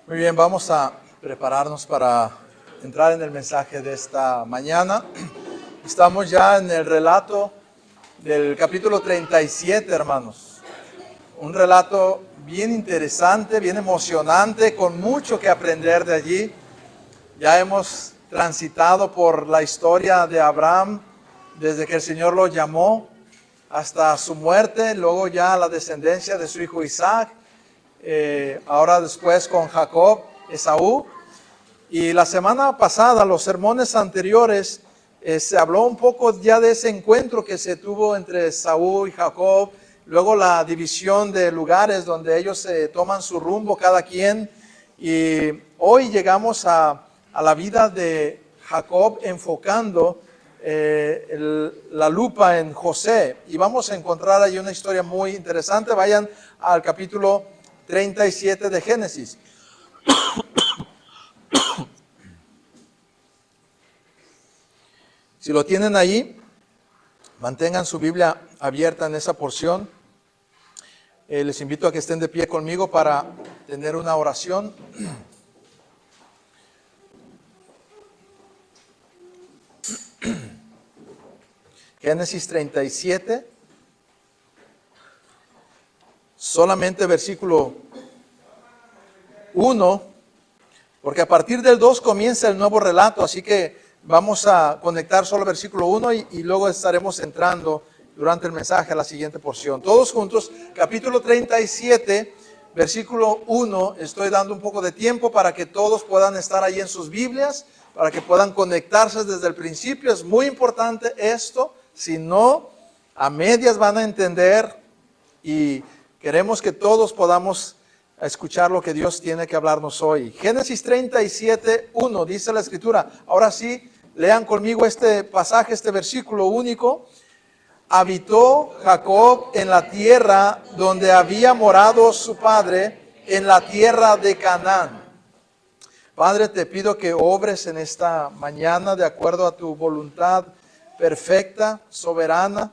Muy bien, vamos a prepararnos para entrar en el mensaje de esta mañana. Estamos ya en el relato del capítulo 37, hermanos. Un relato bien interesante, bien emocionante, con mucho que aprender de allí. Ya hemos transitado por la historia de Abraham, desde que el Señor lo llamó hasta su muerte, luego ya la descendencia de su hijo Isaac, ahora después con Jacob, Esaú. Y la semana pasada, los sermones anteriores, se habló un poco ya de ese encuentro que se tuvo entre Esaú y Jacob, luego la división de lugares donde ellos toman su rumbo cada quien. Y hoy llegamos a la vida de Jacob, enfocando la lupa en José, y vamos a encontrar ahí una historia muy interesante. Vayan al capítulo 37 de Génesis. Si lo tienen ahí, mantengan su Biblia abierta en esa porción. Les invito a que estén de pie conmigo para tener una oración. Génesis 37, solamente versículo 1, porque a partir del 2 comienza el nuevo relato, así que vamos a conectar solo el versículo 1 y luego estaremos entrando durante el mensaje a la siguiente porción. Todos juntos, capítulo 37, versículo 1, estoy dando un poco de tiempo para que todos puedan estar ahí en sus Biblias, para que puedan conectarse desde el principio. Es muy importante esto. Si no, a medias van a entender, y queremos que todos podamos escuchar lo que Dios tiene que hablarnos hoy. Génesis 37, 1, dice la Escritura. Ahora sí, lean conmigo este pasaje, este versículo único. Habitó Jacob en la tierra donde había morado su padre, en la tierra de Canaán. Padre, te pido que obres en esta mañana de acuerdo a tu voluntad perfecta, soberana,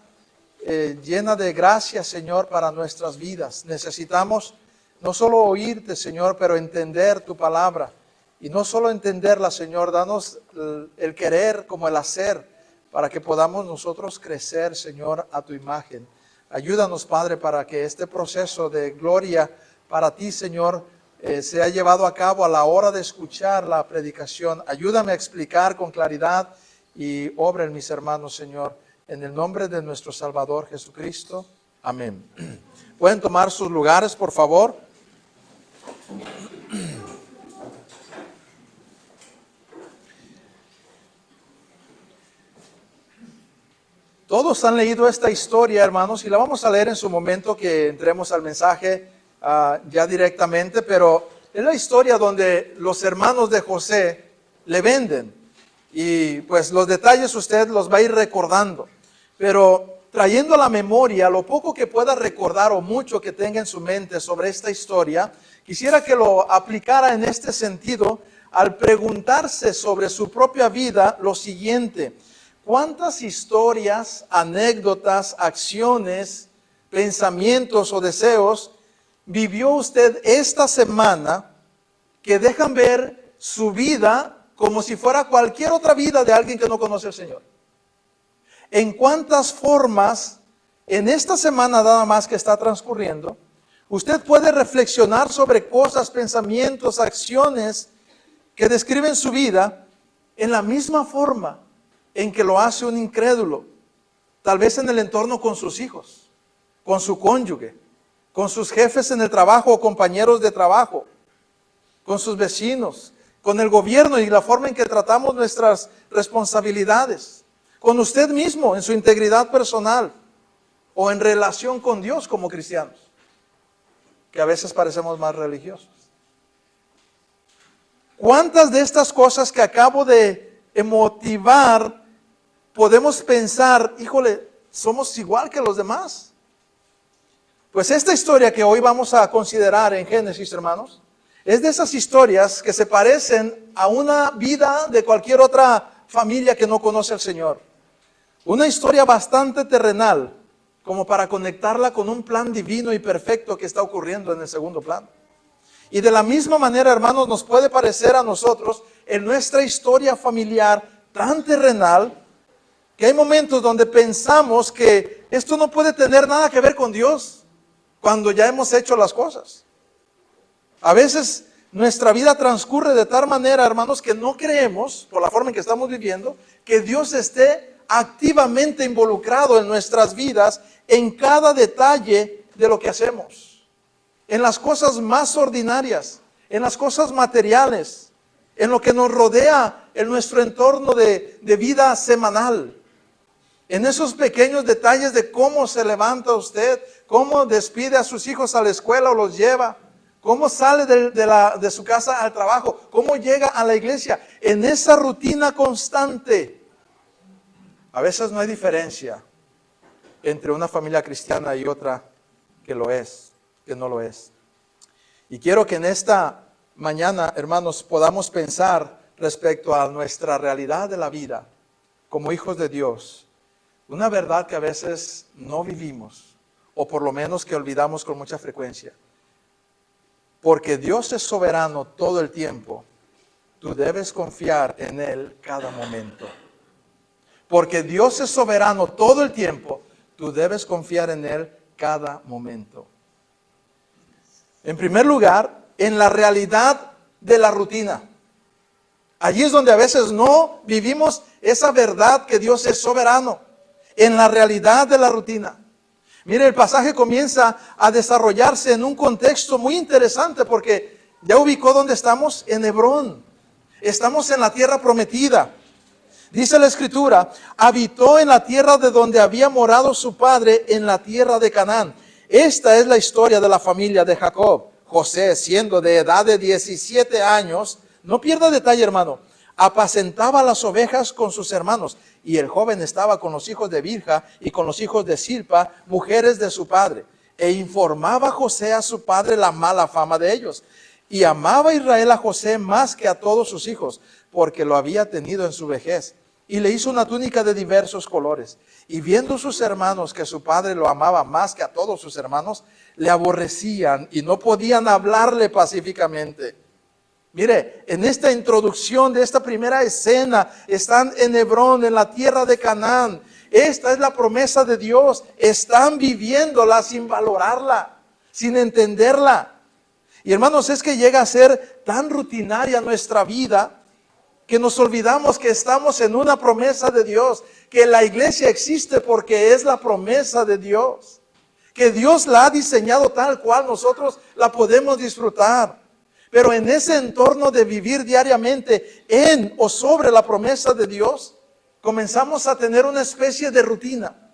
llena de gracia, Señor, para nuestras vidas. Necesitamos no solo oírte, Señor, pero entender tu palabra. Y no solo entenderla, Señor, danos el querer como el hacer, para que podamos nosotros crecer, Señor, a tu imagen. Ayúdanos, Padre, para que este proceso de gloria para ti, Señor, sea llevado a cabo a la hora de escuchar la predicación. Ayúdame a explicar con claridad y obra en mis hermanos, Señor, en el nombre de nuestro Salvador Jesucristo. Amén. ¿Pueden tomar sus lugares, por favor? Todos han leído esta historia, hermanos, y la vamos a leer en su momento que entremos al mensaje ya directamente, pero es la historia donde los hermanos de José le venden. Y pues los detalles usted los va a ir recordando, pero trayendo a la memoria lo poco que pueda recordar o mucho que tenga en su mente sobre esta historia, quisiera que lo aplicara en este sentido al preguntarse sobre su propia vida lo siguiente: ¿cuántas historias, anécdotas, acciones, pensamientos o deseos vivió usted esta semana que dejan ver su vida como si fuera cualquier otra vida de alguien que no conoce al Señor? ¿En cuántas formas en esta semana nada más que está transcurriendo usted puede reflexionar sobre cosas, pensamientos, acciones que describen su vida en la misma forma en que lo hace un incrédulo? Tal vez en el entorno con sus hijos, con su cónyuge, con sus jefes en el trabajo o compañeros de trabajo, con sus vecinos, con el gobierno y la forma en que tratamos nuestras responsabilidades, con usted mismo en su integridad personal o en relación con Dios como cristianos, que a veces parecemos más religiosos. ¿Cuántas de estas cosas que acabo de motivar podemos pensar, híjole, somos igual que los demás? Pues esta historia que hoy vamos a considerar en Génesis, hermanos, es de esas historias que se parecen a una vida de cualquier otra familia que no conoce al Señor. Una historia bastante terrenal, como para conectarla con un plan divino y perfecto que está ocurriendo en el segundo plano. Y de la misma manera, hermanos, nos puede parecer a nosotros en nuestra historia familiar tan terrenal, que hay momentos donde pensamos que esto no puede tener nada que ver con Dios cuando ya hemos hecho las cosas. A veces nuestra vida transcurre de tal manera, hermanos, que no creemos, por la forma en que estamos viviendo, que Dios esté activamente involucrado en nuestras vidas, en cada detalle de lo que hacemos, en las cosas más ordinarias, en las cosas materiales, en lo que nos rodea, en nuestro entorno de vida semanal, en esos pequeños detalles de cómo se levanta usted, cómo despide a sus hijos a la escuela o los lleva, cómo sale de su casa al trabajo, cómo llega a la iglesia, en esa rutina constante. A veces no hay diferencia entre una familia cristiana y otra que lo es, que no lo es. Y quiero que en esta mañana, hermanos, podamos pensar respecto a nuestra realidad de la vida como hijos de Dios. Una verdad que a veces no vivimos, o por lo menos que olvidamos con mucha frecuencia. Porque Dios es soberano todo el tiempo, tú debes confiar en Él cada momento. Porque Dios es soberano todo el tiempo, tú debes confiar en Él cada momento. En primer lugar, en la realidad de la rutina. Allí es donde a veces no vivimos esa verdad que Dios es soberano. En la realidad de la rutina. Mire, el pasaje comienza a desarrollarse en un contexto muy interesante porque ya ubicó dónde estamos, en Hebrón. Estamos en la tierra prometida. Dice la Escritura, habitó en la tierra de donde había morado su padre, en la tierra de Canaán. Esta es la historia de la familia de Jacob. José, siendo de edad de 17 años, no pierda detalle, hermano, apacentaba las ovejas con sus hermanos, y el joven estaba con los hijos de Bilha y con los hijos de Silpa, mujeres de su padre. E informaba José a su padre la mala fama de ellos. Y amaba Israel a José más que a todos sus hijos, porque lo había tenido en su vejez. Y le hizo una túnica de diversos colores. Y viendo sus hermanos que su padre lo amaba más que a todos sus hermanos, le aborrecían y no podían hablarle pacíficamente. Mire, en esta introducción de esta primera escena, están en Hebrón, en la tierra de Canaán. Esta es la promesa de Dios. Están viviéndola sin valorarla, sin entenderla. Y hermanos, es que llega a ser tan rutinaria nuestra vida que nos olvidamos que estamos en una promesa de Dios, que la iglesia existe porque es la promesa de Dios, que Dios la ha diseñado tal cual nosotros la podemos disfrutar. Pero en ese entorno de vivir diariamente en o sobre la promesa de Dios, comenzamos a tener una especie de rutina,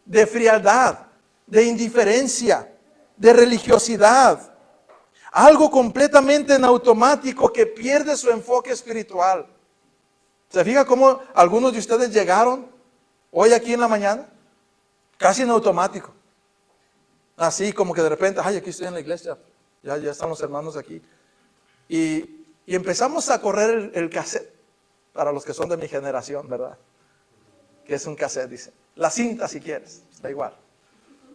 de frialdad, de indiferencia, de religiosidad. Algo completamente en automático que pierde su enfoque espiritual. ¿Se fija cómo algunos de ustedes llegaron hoy aquí en la mañana? Casi en automático. Así como que de repente, ay, aquí estoy en la iglesia, ya están los hermanos aquí. Y empezamos a correr el cassette, para los que son de mi generación, ¿verdad? Que es un cassette, dice. La cinta si quieres, está igual.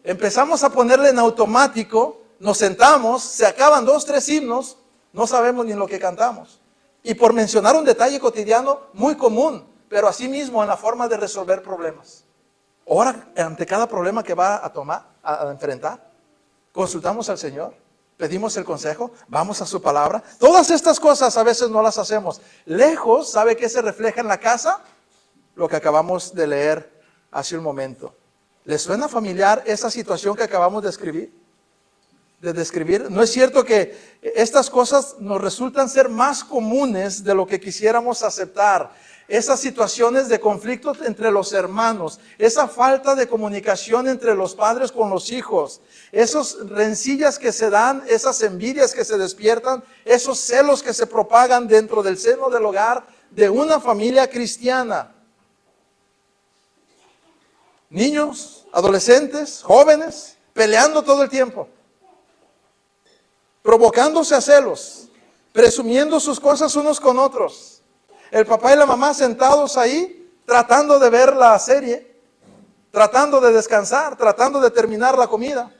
Empezamos a ponerle en automático, nos sentamos, se acaban 2, 3 himnos, no sabemos ni en lo que cantamos. Y por mencionar un detalle cotidiano muy común, pero así mismo en la forma de resolver problemas. Ahora, ante cada problema que va a enfrentar, consultamos al Señor. Pedimos el consejo, vamos a su palabra. Todas estas cosas a veces no las hacemos. Lejos, ¿sabe qué se refleja en la casa? Lo que acabamos de leer hace un momento. ¿Les suena familiar esa situación que acabamos de describir? ¿No es cierto que estas cosas nos resultan ser más comunes de lo que quisiéramos aceptar? Esas situaciones de conflictos entre los hermanos, esa falta de comunicación entre los padres con los hijos, esas rencillas que se dan, esas envidias que se despiertan, esos celos que se propagan dentro del seno del hogar de una familia cristiana. Niños, adolescentes, jóvenes, peleando todo el tiempo, provocándose a celos, presumiendo sus cosas unos con otros. El papá y la mamá sentados ahí, tratando de ver la serie, tratando de descansar, tratando de terminar la comida.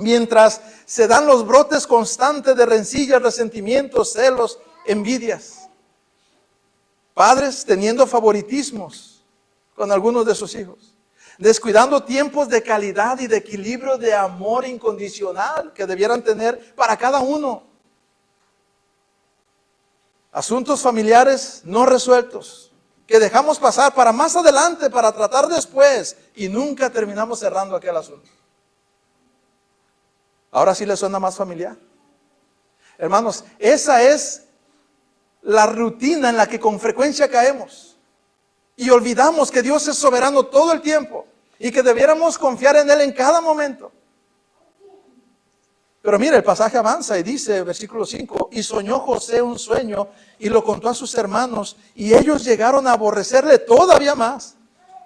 mientras se dan los brotes constantes de rencillas, resentimientos, celos, envidias. Padres teniendo favoritismos con algunos de sus hijos, descuidando tiempos de calidad y de equilibrio de amor incondicional que debieran tener para cada uno. Asuntos familiares no resueltos, que dejamos pasar para más adelante, para tratar después, y nunca terminamos cerrando aquel asunto. Ahora sí le suena más familiar. Hermanos, esa es la rutina en la que con frecuencia caemos. Y olvidamos que Dios es soberano todo el tiempo y que debiéramos confiar en Él en cada momento. Pero mire, el pasaje avanza y dice, versículo 5, y soñó José un sueño y lo contó a sus hermanos, y ellos llegaron a aborrecerle todavía más.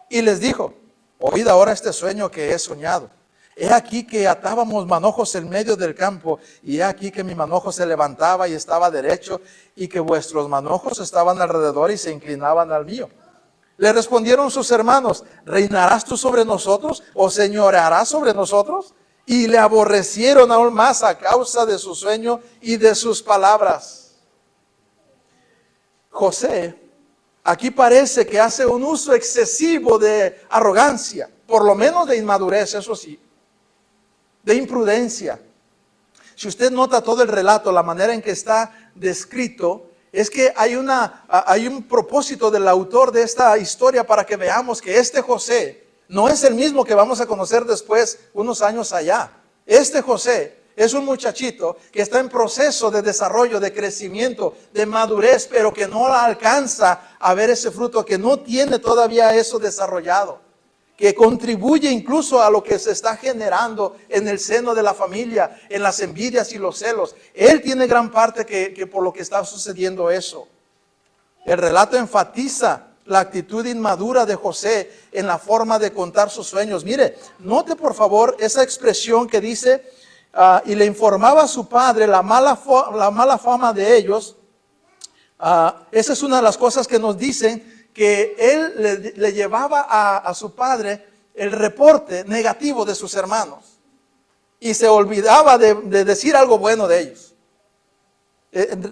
Y les dijo, oíd ahora este sueño que he soñado. He aquí que atábamos manojos en medio del campo, y he aquí que mi manojo se levantaba y estaba derecho, y que vuestros manojos estaban alrededor y se inclinaban al mío. Le respondieron sus hermanos, ¿reinarás tú sobre nosotros o señorearás sobre nosotros? Y le aborrecieron aún más a causa de su sueño y de sus palabras. José aquí parece que hace un uso excesivo de arrogancia, por lo menos de inmadurez, eso sí, de imprudencia. Si usted nota todo el relato, la manera en que está descrito, es que hay un propósito del autor de esta historia para que veamos que este José no es el mismo que vamos a conocer después, unos años allá. Este José es un muchachito que está en proceso de desarrollo, de crecimiento, de madurez, pero que no alcanza a ver ese fruto, que no tiene todavía eso desarrollado, que contribuye incluso a lo que se está generando en el seno de la familia, en las envidias y los celos. Él tiene gran parte que por lo que está sucediendo eso. El relato enfatiza la actitud inmadura de José en la forma de contar sus sueños. Mire, note por favor esa expresión que dice, y le informaba a su padre la mala fama de ellos. Esa es una de las cosas que nos dicen, que él le llevaba a su padre el reporte negativo de sus hermanos y se olvidaba de decir algo bueno de ellos.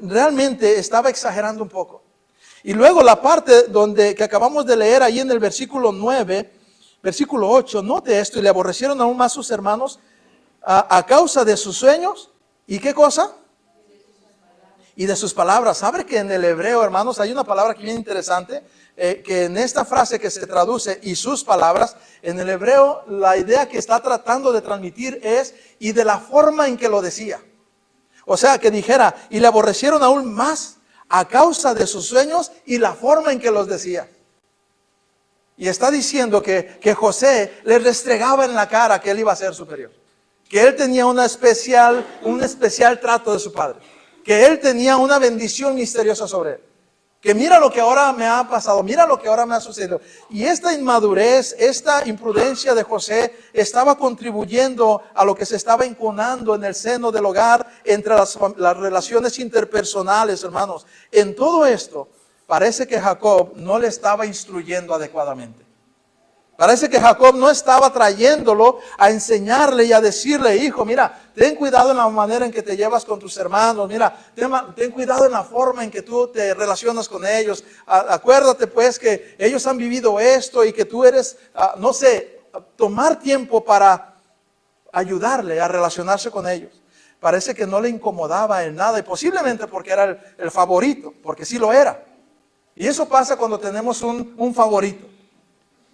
Realmente estaba exagerando un poco. Y luego la parte que acabamos de leer ahí en el versículo 9, versículo 8, note esto, y le aborrecieron aún más sus hermanos a causa de sus sueños. ¿Y qué cosa? Y de sus palabras. ¿Sabe que en el hebreo, hermanos, hay una palabra que bien interesante? Que en esta frase que se traduce, y sus palabras, en el hebreo la idea que está tratando de transmitir es, y de la forma en que lo decía. O sea, que dijera, y le aborrecieron aún más a causa de sus sueños y la forma en que los decía. Y está diciendo que José le restregaba en la cara que él iba a ser superior, que él tenía un especial trato de su padre, que él tenía una bendición misteriosa sobre él, que mira lo que ahora me ha pasado, mira lo que ahora me ha sucedido. Y esta inmadurez, esta imprudencia de José estaba contribuyendo a lo que se estaba incunando en el seno del hogar, entre las relaciones interpersonales, hermanos. En todo esto, parece que Jacob no le estaba instruyendo adecuadamente. Parece que Jacob no estaba trayéndolo a enseñarle y a decirle, hijo, mira, ten cuidado en la manera en que te llevas con tus hermanos, mira, ten cuidado en la forma en que tú te relacionas con ellos. Acuérdate pues que ellos han vivido esto y que tú eres, tomar tiempo para ayudarle a relacionarse con ellos. Parece que no le incomodaba en nada, y posiblemente porque era el favorito, porque sí lo era. Y eso pasa cuando tenemos un favorito.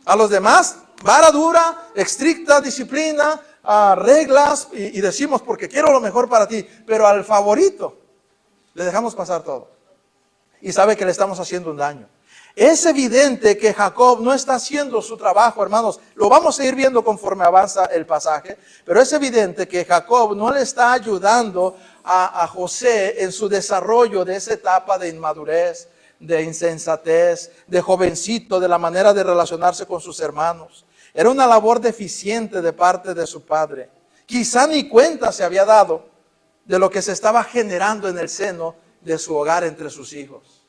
A los demás, vara dura, estricta, disciplina, reglas, y decimos porque quiero lo mejor para ti. Pero al favorito le dejamos pasar todo. Y sabe que le estamos haciendo un daño. Es evidente que Jacob no está haciendo su trabajo, hermanos. Lo vamos a ir viendo conforme avanza el pasaje. Pero es evidente que Jacob no le está ayudando a José en su desarrollo de esa etapa de inmadurez, de insensatez, de jovencito, de la manera de relacionarse con sus hermanos. Era una labor deficiente de parte de su padre. Quizá ni cuenta se había dado de lo que se estaba generando en el seno de su hogar entre sus hijos.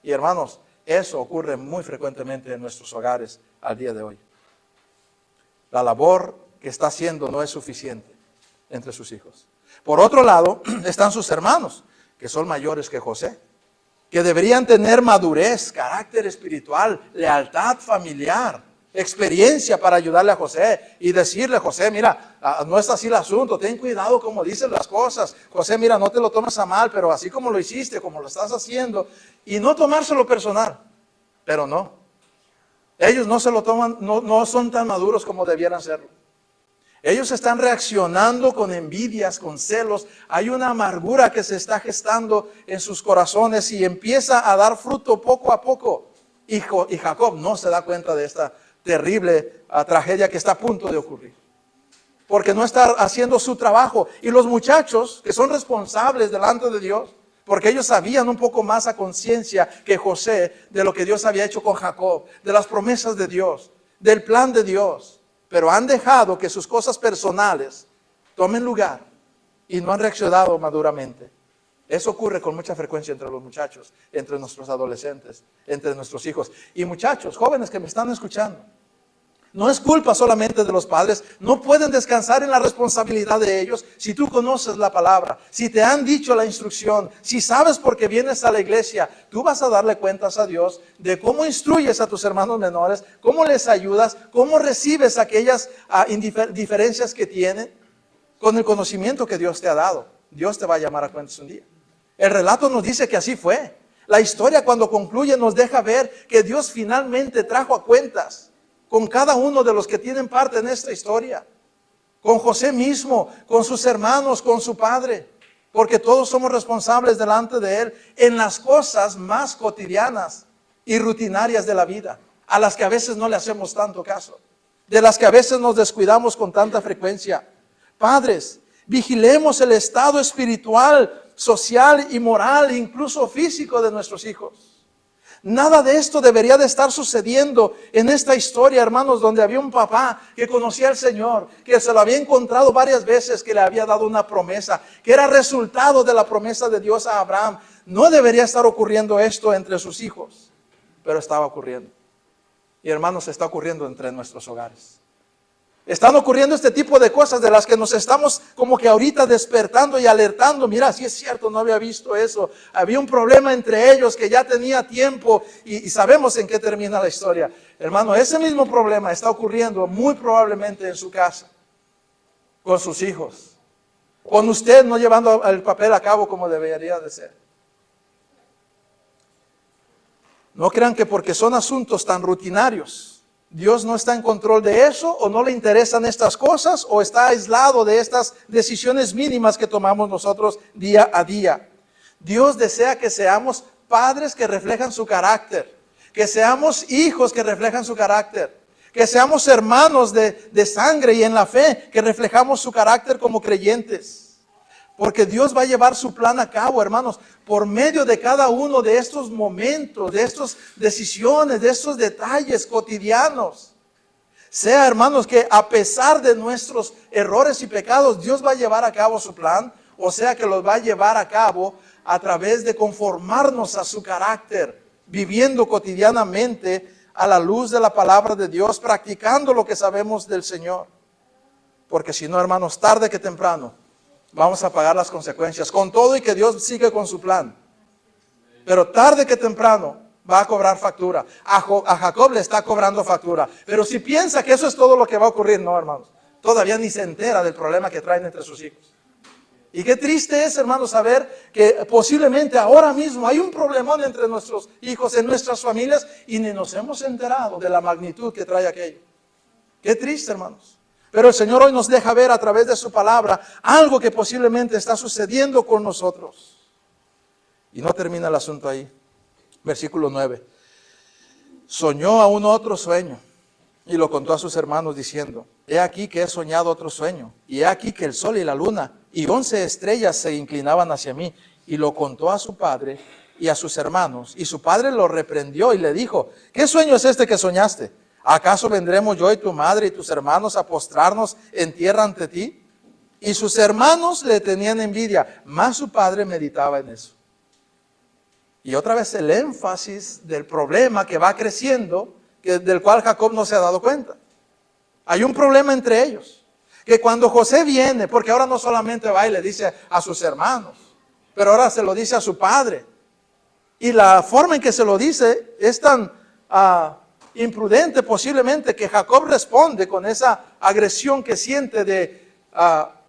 Y hermanos, eso ocurre muy frecuentemente en nuestros hogares al día de hoy. La labor que está haciendo no es suficiente. entre sus hijos. Por otro lado, están sus hermanos, que son mayores que José, que deberían tener madurez, carácter espiritual, lealtad familiar, experiencia para ayudarle a José y decirle: José, mira, no es así el asunto, ten cuidado como dices las cosas. José, mira, no te lo tomes a mal, pero así como lo hiciste, como lo estás haciendo, y no tomárselo personal. Pero no, ellos no se lo toman, no son tan maduros como debieran serlo. Ellos están reaccionando con envidias, con celos. Hay una amargura que se está gestando en sus corazones y empieza a dar fruto poco a poco. Y Jacob no se da cuenta de esta terrible tragedia que está a punto de ocurrir, porque no está haciendo su trabajo. Y los muchachos que son responsables delante de Dios, porque ellos sabían un poco más a conciencia que José de lo que Dios había hecho con Jacob, de las promesas de Dios, del plan de Dios, pero han dejado que sus cosas personales tomen lugar y no han reaccionado maduramente. Eso ocurre con mucha frecuencia entre los muchachos, entre nuestros adolescentes, entre nuestros hijos. Y muchachos, jóvenes que me están escuchando, no es culpa solamente de los padres. No pueden descansar en la responsabilidad de ellos. Si tú conoces la palabra, si te han dicho la instrucción, si sabes por qué vienes a la iglesia, tú vas a darle cuentas a Dios de cómo instruyes a tus hermanos menores, cómo les ayudas, cómo recibes aquellas diferencias que tienen con el conocimiento que Dios te ha dado. Dios te va a llamar a cuentas un día. El relato nos dice que así fue. La historia, cuando concluye, nos deja ver que Dios finalmente trajo a cuentas con cada uno de los que tienen parte en esta historia, con José mismo, con sus hermanos, con su padre, porque todos somos responsables delante de Él en las cosas más cotidianas y rutinarias de la vida, a las que a veces no le hacemos tanto caso, de las que a veces nos descuidamos con tanta frecuencia. Padres, vigilemos el estado espiritual, social y moral, incluso físico de nuestros hijos. Nada de esto debería de estar sucediendo en esta historia, hermanos, donde había un papá que conocía al Señor, que se lo había encontrado varias veces, que le había dado una promesa, que era resultado de la promesa de Dios a Abraham. No debería estar ocurriendo esto entre sus hijos, pero estaba ocurriendo. Y hermanos, está ocurriendo entre nuestros hogares. Están ocurriendo este tipo de cosas de las que nos estamos como que ahorita despertando y alertando. Mira, sí es cierto, no había visto eso. Había un problema entre ellos que ya tenía tiempo y sabemos en qué termina la historia. Hermano, ese mismo problema está ocurriendo muy probablemente en su casa, con sus hijos, con usted no llevando el papel a cabo como debería de ser. No crean que porque son asuntos tan rutinarios, Dios no está en control de eso, o no le interesan estas cosas, o está aislado de estas decisiones mínimas que tomamos nosotros día a día. Dios desea que seamos padres que reflejan su carácter, que seamos hijos que reflejan su carácter, que seamos hermanos de sangre y en la fe, que reflejamos su carácter como creyentes. Porque Dios va a llevar su plan a cabo, hermanos, por medio de cada uno de estos momentos, de estas decisiones, de estos detalles cotidianos. Sea, hermanos, que a pesar de nuestros errores y pecados, Dios va a llevar a cabo su plan, o sea que los va a llevar a cabo a través de conformarnos a su carácter, viviendo cotidianamente a la luz de la palabra de Dios, practicando lo que sabemos del Señor. Porque si no, hermanos, tarde que temprano, vamos a pagar las consecuencias, con todo y que Dios sigue con su plan. Pero tarde que temprano va a cobrar factura. A Jacob le está cobrando factura. Pero si piensa que eso es todo lo que va a ocurrir, no, hermanos. Todavía ni se entera del problema que traen entre sus hijos. Y qué triste es, hermanos, saber que posiblemente ahora mismo hay un problemón entre nuestros hijos, en nuestras familias, y ni nos hemos enterado de la magnitud que trae aquello. Qué triste, hermanos. Pero el Señor hoy nos deja ver a través de su palabra algo que posiblemente está sucediendo con nosotros. Y no termina el asunto ahí. Versículo 9. Soñó aún otro sueño y lo contó a sus hermanos diciendo: he aquí que he soñado otro sueño, y he aquí que el sol y la luna y 11 estrellas se inclinaban hacia mí. Y lo contó a su padre y a sus hermanos. Y su padre lo reprendió y le dijo: ¿qué sueño es este que soñaste? ¿Acaso vendremos yo y tu madre y tus hermanos a postrarnos en tierra ante ti? Y sus hermanos le tenían envidia, mas su padre meditaba en eso. Y otra vez el énfasis del problema que va creciendo, del cual Jacob no se ha dado cuenta. Hay un problema entre ellos. Que cuando José viene, porque ahora no solamente va y le dice a sus hermanos, pero ahora se lo dice a su padre. Y la forma en que se lo dice es tan imprudente posiblemente que Jacob responde con esa agresión que siente de,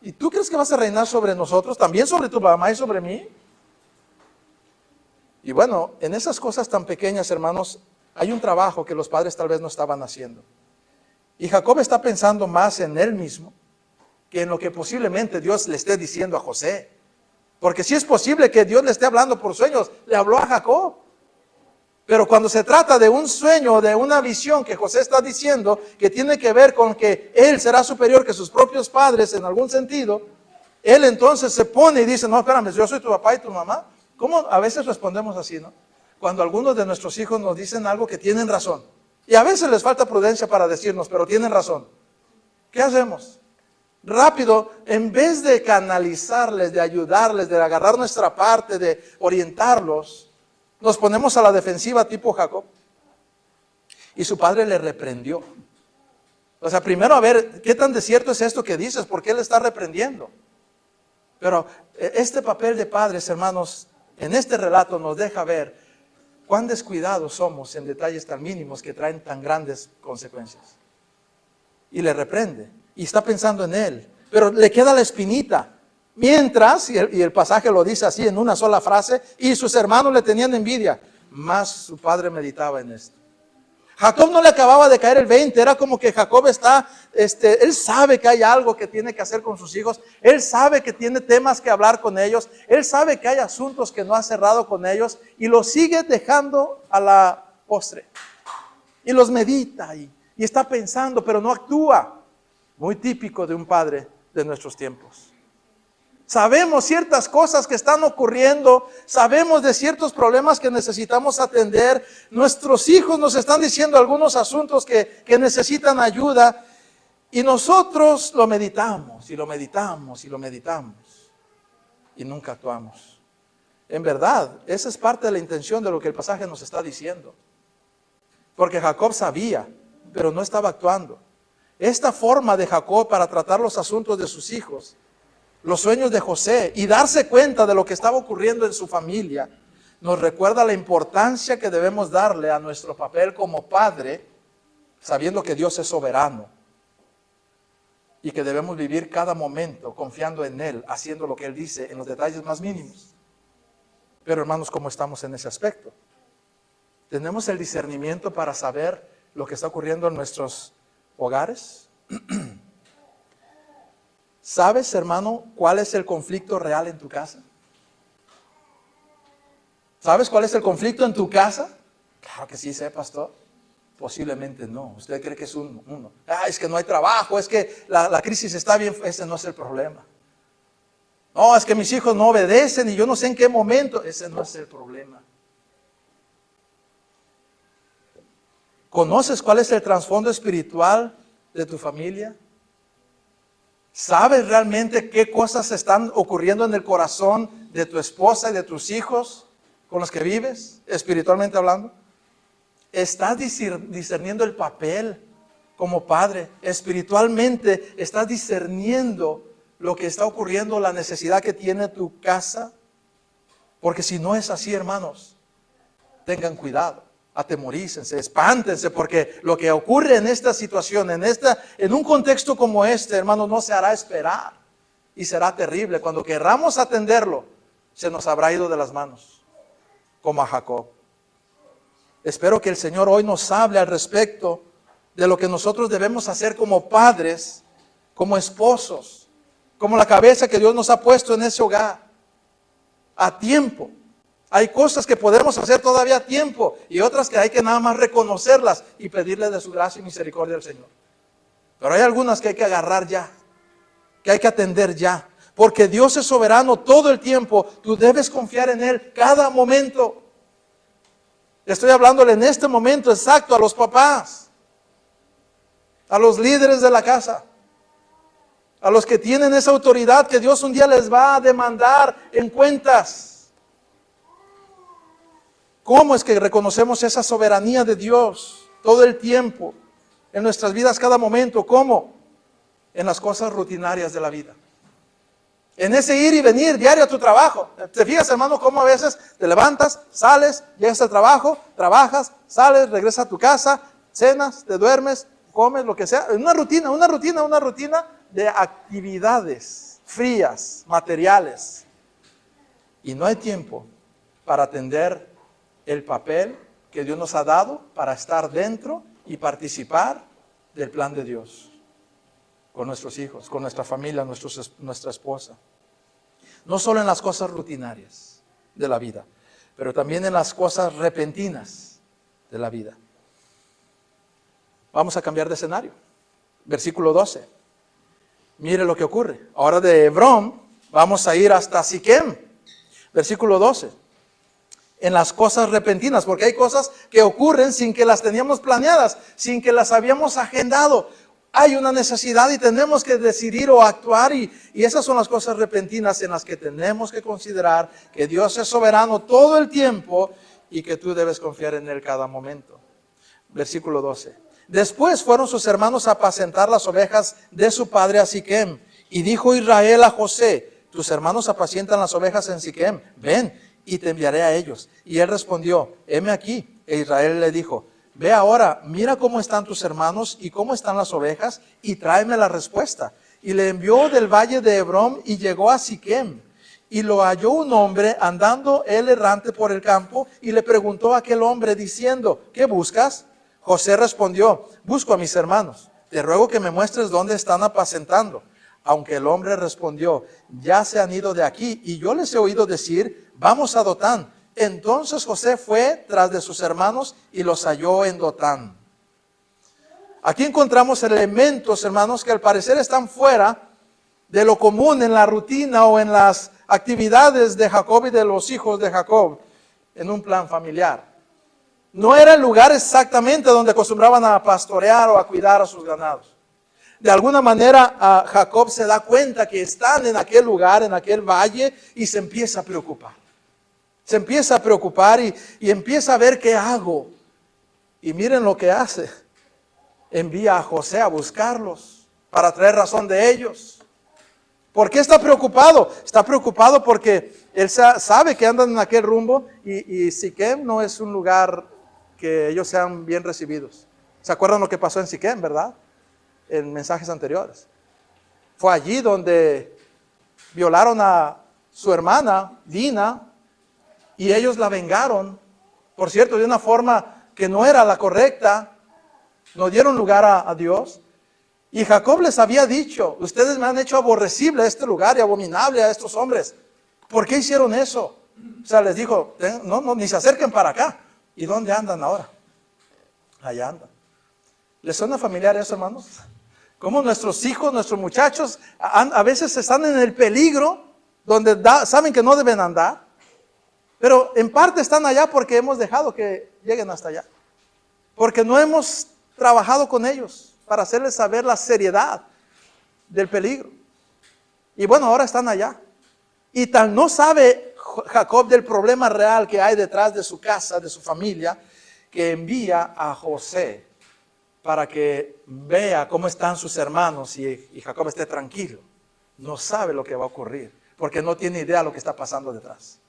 ¿y tú crees que vas a reinar sobre nosotros? ¿También sobre tu mamá y sobre mí? Y bueno, en esas cosas tan pequeñas, hermanos, hay un trabajo que los padres tal vez no estaban haciendo. Y Jacob está pensando más en él mismo que en lo que posiblemente Dios le esté diciendo a José. Porque si es posible que Dios le esté hablando por sueños, le habló a Jacob. Pero cuando se trata de un sueño, de una visión que José está diciendo, que tiene que ver con que él será superior que sus propios padres en algún sentido, él entonces se pone y dice, no, espérame, yo soy tu papá y tu mamá. ¿Cómo a veces respondemos así, no? Cuando algunos de nuestros hijos nos dicen algo que tienen razón. Y a veces les falta prudencia para decirnos, pero tienen razón. ¿Qué hacemos? Rápido, en vez de canalizarles, de ayudarles, de agarrar nuestra parte, de orientarlos, nos ponemos a la defensiva tipo Jacob. Y su padre le reprendió. O sea, primero a ver, ¿qué tan de cierto es esto que dices? ¿Por qué le está reprendiendo? Pero este papel de padres, hermanos, en este relato nos deja ver cuán descuidados somos en detalles tan mínimos que traen tan grandes consecuencias. Y le reprende. Y está pensando en él. Pero le queda la espinita. Mientras, y el pasaje lo dice así en una sola frase, y sus hermanos le tenían envidia, más su padre meditaba en esto. Jacob no le acababa de caer el 20, era como que Jacob él sabe que hay algo que tiene que hacer con sus hijos, él sabe que tiene temas que hablar con ellos, él sabe que hay asuntos que no ha cerrado con ellos, y los sigue dejando a la postre. Y los medita y está pensando, pero no actúa. Muy típico de un padre de nuestros tiempos. Sabemos ciertas cosas que están ocurriendo, sabemos de ciertos problemas que necesitamos atender, nuestros hijos nos están diciendo algunos asuntos que necesitan ayuda y nosotros lo meditamos y lo meditamos y lo meditamos y nunca actuamos. En verdad, esa es parte de la intención de lo que el pasaje nos está diciendo. Porque Jacob sabía, pero no estaba actuando. Esta forma de Jacob para tratar los asuntos de sus hijos, los sueños de José y darse cuenta de lo que estaba ocurriendo en su familia, nos recuerda la importancia que debemos darle a nuestro papel como padre, sabiendo que Dios es soberano y que debemos vivir cada momento confiando en Él, haciendo lo que Él dice en los detalles más mínimos. Pero hermanos, ¿cómo estamos en ese aspecto? ¿Tenemos el discernimiento para saber lo que está ocurriendo en nuestros hogares? ¿Sabes, hermano, cuál es el conflicto real en tu casa? ¿Sabes cuál es el conflicto en tu casa? Claro que sí sé, pastor. Posiblemente no. ¿Usted cree que es uno? Es que no hay trabajo, es que la crisis está bien. Ese no es el problema. No, es que mis hijos no obedecen y yo no sé en qué momento. Ese no es el problema. ¿Conoces cuál es el trasfondo espiritual de tu familia? ¿Sabes realmente qué cosas están ocurriendo en el corazón de tu esposa y de tus hijos con los que vives, espiritualmente hablando? ¿Estás discerniendo el papel como padre? Espiritualmente, ¿estás discerniendo lo que está ocurriendo, la necesidad que tiene tu casa? Porque si no es así, hermanos, tengan cuidado. Atemorícense, espántense, porque lo que ocurre en esta situación, en un contexto como este, hermano, no se hará esperar y será terrible. Cuando querramos atenderlo, se nos habrá ido de las manos, como a Jacob. Espero que el Señor hoy nos hable al respecto de lo que nosotros debemos hacer como padres, como esposos, como la cabeza que Dios nos ha puesto en ese hogar, a tiempo. Hay cosas que podemos hacer todavía a tiempo y otras que hay que nada más reconocerlas y pedirle de su gracia y misericordia al Señor. Pero hay algunas que hay que agarrar ya, que hay que atender ya, porque Dios es soberano todo el tiempo. Tú debes confiar en Él cada momento. Estoy hablándole en este momento exacto a los papás, a los líderes de la casa, a los que tienen esa autoridad que Dios un día les va a demandar en cuentas. ¿Cómo es que reconocemos esa soberanía de Dios todo el tiempo, en nuestras vidas cada momento? ¿Cómo? en las cosas rutinarias de la vida. En ese ir y venir diario a tu trabajo. ¿Te fijas, hermano, cómo a veces te levantas, sales, llegas al trabajo, trabajas, sales, regresas a tu casa, cenas, te duermes, comes, lo que sea? Una rutina de actividades frías, materiales. Y no hay tiempo para atender el papel que Dios nos ha dado para estar dentro y participar del plan de Dios. Con nuestros hijos, con nuestra familia, nuestra esposa. No solo en las cosas rutinarias de la vida, pero también en las cosas repentinas de la vida. Vamos a cambiar de escenario. Versículo 12. Mire lo que ocurre. Ahora de Hebrón vamos a ir hasta Siquem. Versículo 12. En las cosas repentinas, porque hay cosas que ocurren sin que las teníamos planeadas, sin que las habíamos agendado. Hay una necesidad y tenemos que decidir o actuar y esas son las cosas repentinas en las que tenemos que considerar que Dios es soberano todo el tiempo y que tú debes confiar en Él cada momento. Versículo 12. Después fueron sus hermanos a apacentar las ovejas de su padre a Siquem. Y dijo Israel a José, tus hermanos apacientan las ovejas en Siquem, ven y te enviaré a ellos. Y él respondió, heme aquí. E Israel le dijo, ve ahora, mira cómo están tus hermanos y cómo están las ovejas y tráeme la respuesta. Y le envió del valle de Hebrón y llegó a Siquem. Y lo halló un hombre andando él errante por el campo y le preguntó a aquel hombre diciendo, ¿qué buscas? José respondió, busco a mis hermanos. Te ruego que me muestres dónde están apacentando. Aunque el hombre respondió, ya se han ido de aquí y yo les he oído decir, vamos a Dotán. Entonces José fue tras de sus hermanos y los halló en Dotán. Aquí encontramos elementos, hermanos, que al parecer están fuera de lo común en la rutina o en las actividades de Jacob y de los hijos de Jacob en un plan familiar. No era el lugar exactamente donde acostumbraban a pastorear o a cuidar a sus ganados. De alguna manera Jacob se da cuenta que están en aquel lugar, en aquel valle, y se empieza a preocupar. Se empieza a preocupar y empieza a ver qué hago. Y miren lo que hace. Envía a José a buscarlos para traer razón de ellos. ¿Por qué está preocupado? Está preocupado porque él sabe que andan en aquel rumbo y Siquem no es un lugar que ellos sean bien recibidos. ¿Se acuerdan lo que pasó en Siquem, verdad? En mensajes anteriores. Fue allí donde violaron a su hermana, Dina, y ellos la vengaron, por cierto, de una forma que no era la correcta. No dieron lugar a Dios. Y Jacob les había dicho, ustedes me han hecho aborrecible a este lugar y abominable a estos hombres. ¿Por qué hicieron eso? O sea, les dijo, no, ni se acerquen para acá. ¿Y dónde andan ahora? Allá andan. ¿Les suena familiar eso, hermanos? Como nuestros hijos, nuestros muchachos, a veces están en el peligro, donde saben que no deben andar, pero en parte están allá porque hemos dejado que lleguen hasta allá. Porque no hemos trabajado con ellos para hacerles saber la seriedad del peligro. Y bueno, ahora están allá. Y tal no sabe Jacob del problema real que hay detrás de su casa, de su familia, que envía a José para que vea cómo están sus hermanos y Jacob esté tranquilo. No sabe lo que va a ocurrir, porque no tiene idea de lo que está pasando detrás.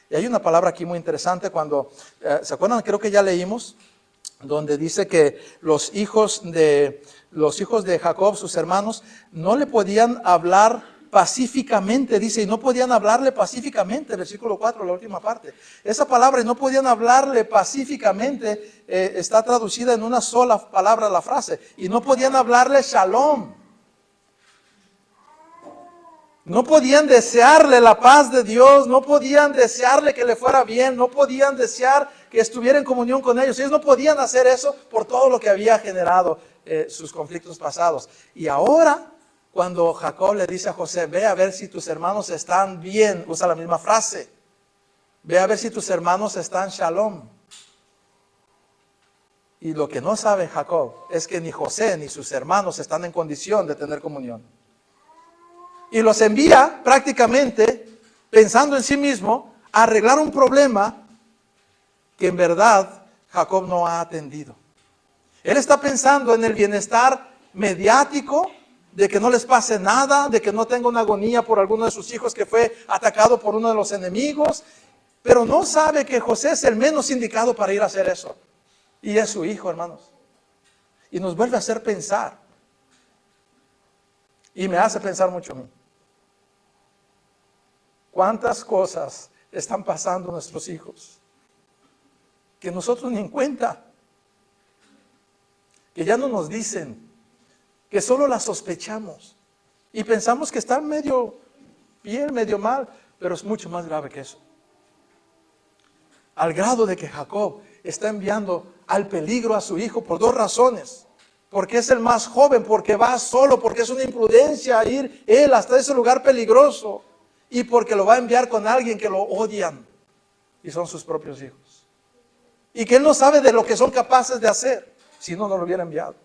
Y hay una palabra aquí muy interesante cuando, ¿se acuerdan? Creo que ya leímos, donde dice que los hijos de Jacob, sus hermanos, no le podían hablar pacíficamente, dice, y no podían hablarle pacíficamente, versículo 4, la última parte. Esa palabra, y no podían hablarle pacíficamente, está traducida en una sola palabra la frase, y no podían hablarle shalom. No podían desearle la paz de Dios, no podían desearle que le fuera bien, no podían desear que estuviera en comunión con ellos. Ellos no podían hacer eso por todo lo que había generado sus conflictos pasados. Y ahora, cuando Jacob le dice a José, ve a ver si tus hermanos están bien, usa la misma frase, ve a ver si tus hermanos están shalom. Y lo que no sabe Jacob es que ni José ni sus hermanos están en condición de tener comunión. Y los envía prácticamente, pensando en sí mismo, a arreglar un problema que en verdad Jacob no ha atendido. Él está pensando en el bienestar mediático de que no les pase nada, de que no tenga una agonía por alguno de sus hijos que fue atacado por uno de los enemigos, pero no sabe que José es el menos indicado para ir a hacer eso. Y es su hijo, hermanos. Y nos vuelve a hacer pensar. Y me hace pensar mucho a mí. ¿Cuántas cosas están pasando a nuestros hijos que nosotros ni en cuenta? Que ya no nos dicen, que solo las sospechamos y pensamos que están medio bien, medio mal, pero es mucho más grave que eso. Al grado de que Jacob está enviando al peligro a su hijo por dos razones. Porque es el más joven, porque va solo, porque es una imprudencia ir él hasta ese lugar peligroso y porque lo va a enviar con alguien que lo odian y son sus propios hijos. Y que él no sabe de lo que son capaces de hacer, si no, no lo hubiera enviado.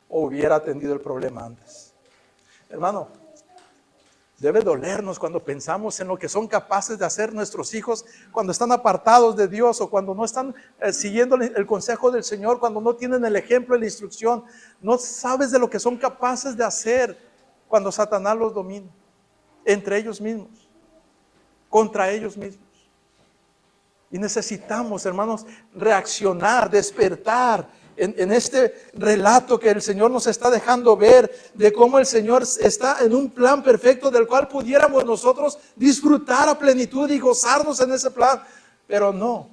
O hubiera atendido el problema antes. Hermano, debe dolernos cuando pensamos en lo que son capaces de hacer nuestros hijos cuando están apartados de Dios o cuando no están siguiendo el consejo del Señor, cuando no tienen el ejemplo y la instrucción. No sabes de lo que son capaces de hacer cuando Satanás los domina, entre ellos mismos, contra ellos mismos. Y necesitamos, hermanos, reaccionar, despertar en este relato que el Señor nos está dejando ver de cómo el Señor está en un plan perfecto del cual pudiéramos nosotros disfrutar a plenitud y gozarnos en ese plan. Pero no,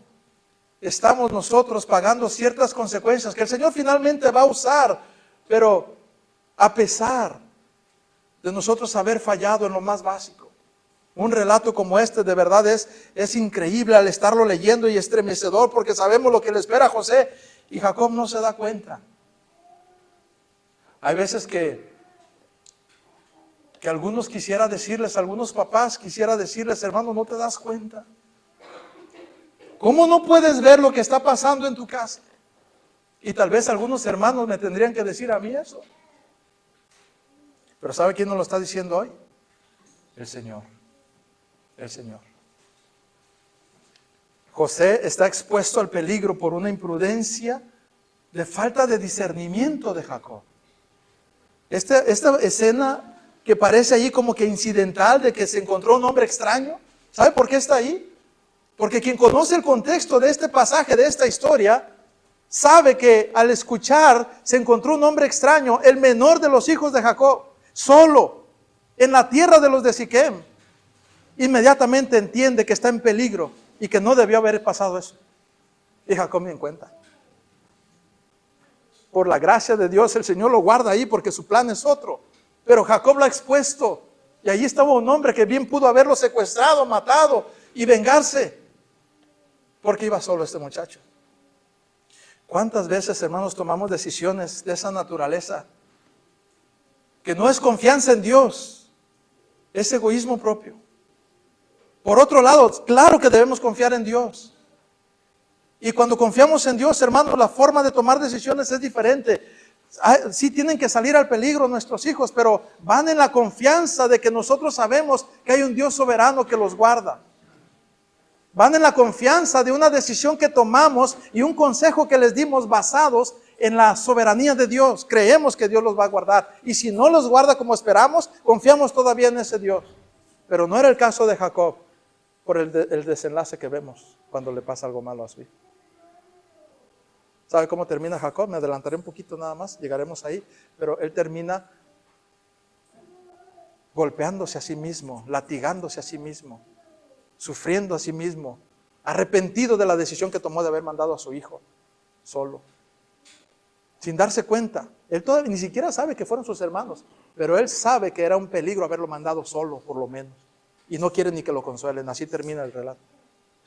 estamos nosotros pagando ciertas consecuencias que el Señor finalmente va a usar, pero a pesar de nosotros haber fallado en lo más básico. Un relato como este de verdad es increíble al estarlo leyendo y estremecedor porque sabemos lo que le espera a José y Jacob no se da cuenta. Hay veces que algunos quisiera decirles, algunos papás quisiera decirles, hermano, ¿no te das cuenta? ¿Cómo no puedes ver lo que está pasando en tu casa? Y tal vez algunos hermanos me tendrían que decir a mí eso. Pero ¿sabe quién nos lo está diciendo hoy? El Señor. El Señor. José está expuesto al peligro por una imprudencia de falta de discernimiento de Jacob. Esta escena que parece ahí como que incidental de que se encontró un hombre extraño, ¿sabe por qué está ahí? Porque quien conoce el contexto de este pasaje, de esta historia, sabe que al escuchar se encontró un hombre extraño, el menor de los hijos de Jacob, solo, en la tierra de los de Siquem. Inmediatamente entiende que está en peligro y que no debió haber pasado eso. Y Jacob ni en cuenta. Por la gracia de Dios el Señor lo guarda ahí porque su plan es otro. Pero Jacob lo ha expuesto. Y allí estaba un hombre que bien pudo haberlo secuestrado, matado y vengarse. Porque iba solo este muchacho. ¿Cuántas veces, hermanos, tomamos decisiones de esa naturaleza? Que no es confianza en Dios, es egoísmo propio. Por otro lado, claro que debemos confiar en Dios. Y cuando confiamos en Dios, hermanos, la forma de tomar decisiones es diferente. Sí tienen que salir al peligro nuestros hijos, pero van en la confianza de que nosotros sabemos que hay un Dios soberano que los guarda. Van en la confianza de una decisión que tomamos y un consejo que les dimos basados en la soberanía de Dios. Creemos que Dios los va a guardar. Y si no los guarda como esperamos, confiamos todavía en ese Dios. Pero no era el caso de Jacob, por el desenlace que vemos cuando le pasa algo malo a su hijo. ¿Sabe cómo termina Jacob? Me adelantaré un poquito nada más, llegaremos ahí. Pero él termina golpeándose a sí mismo, latigándose a sí mismo, sufriendo a sí mismo, arrepentido de la decisión que tomó de haber mandado a su hijo solo, sin darse cuenta. Él todavía ni siquiera sabe que fueron sus hermanos, pero él sabe que era un peligro haberlo mandado solo, por lo menos, y no quiere ni que lo consuelen. Así termina el relato.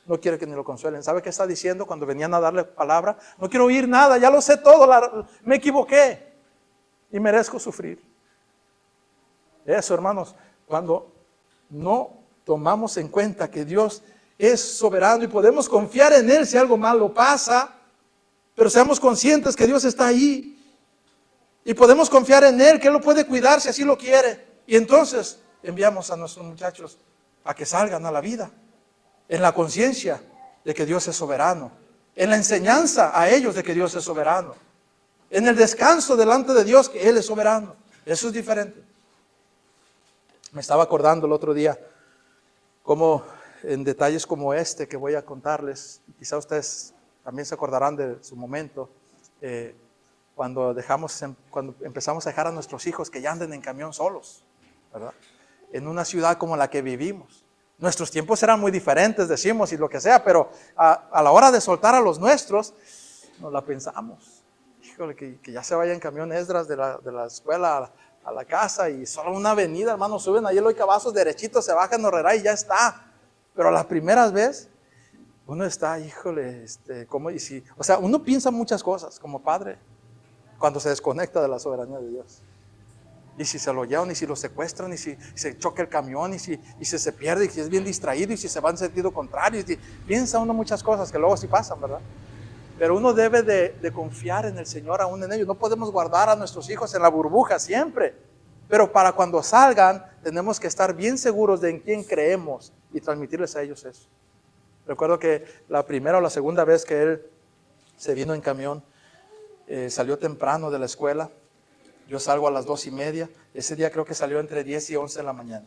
No quiere que ni lo consuelen. ¿Sabe qué está diciendo cuando venían a darle palabra? No quiero oír nada, ya lo sé todo, me equivoqué y merezco sufrir. Eso, hermanos, cuando no tomamos en cuenta que Dios es soberano y podemos confiar en Él si algo malo pasa, pero seamos conscientes que Dios está ahí y podemos confiar en Él, que Él lo puede cuidar si así lo quiere. Y entonces enviamos a nuestros muchachos a que salgan a la vida en la conciencia de que Dios es soberano, en la enseñanza a ellos de que Dios es soberano, en el descanso delante de Dios que Él es soberano. Eso es diferente. Me estaba acordando el otro día cómo en detalles como este que voy a contarles, quizá ustedes también se acordarán de su momento, cuando empezamos a dejar a nuestros hijos que ya anden en camión solos, ¿verdad? En una ciudad como la que vivimos. Nuestros tiempos eran muy diferentes, decimos, y lo que sea, pero a la hora de soltar a los nuestros, nos la pensamos. Híjole, que ya se vaya en camión Esdras de la escuela a la casa, y solo una avenida, hermanos, suben ahí Eloy Cavazos derechito, se bajan Horrera y ya está. Pero las primeras veces, uno está, híjole, ¿cómo? Y si, o sea, uno piensa muchas cosas como padre cuando se desconecta de la soberanía de Dios. Y si se lo llevan, y si lo secuestran, y si se choca el camión, y si se pierde, y si es bien distraído, y si se va en sentido contrario. Piensa uno muchas cosas que luego sí pasan, ¿verdad? Pero uno debe de confiar en el Señor aún en ellos. No podemos guardar a nuestros hijos en la burbuja siempre. Pero para cuando salgan, tenemos que estar bien seguros de en quién creemos y transmitirles a ellos eso. Recuerdo que la primera o la segunda vez que él se vino en camión, salió temprano de la escuela. Yo salgo a las 2:30. Ese día creo que salió entre 10 y 11 de la mañana.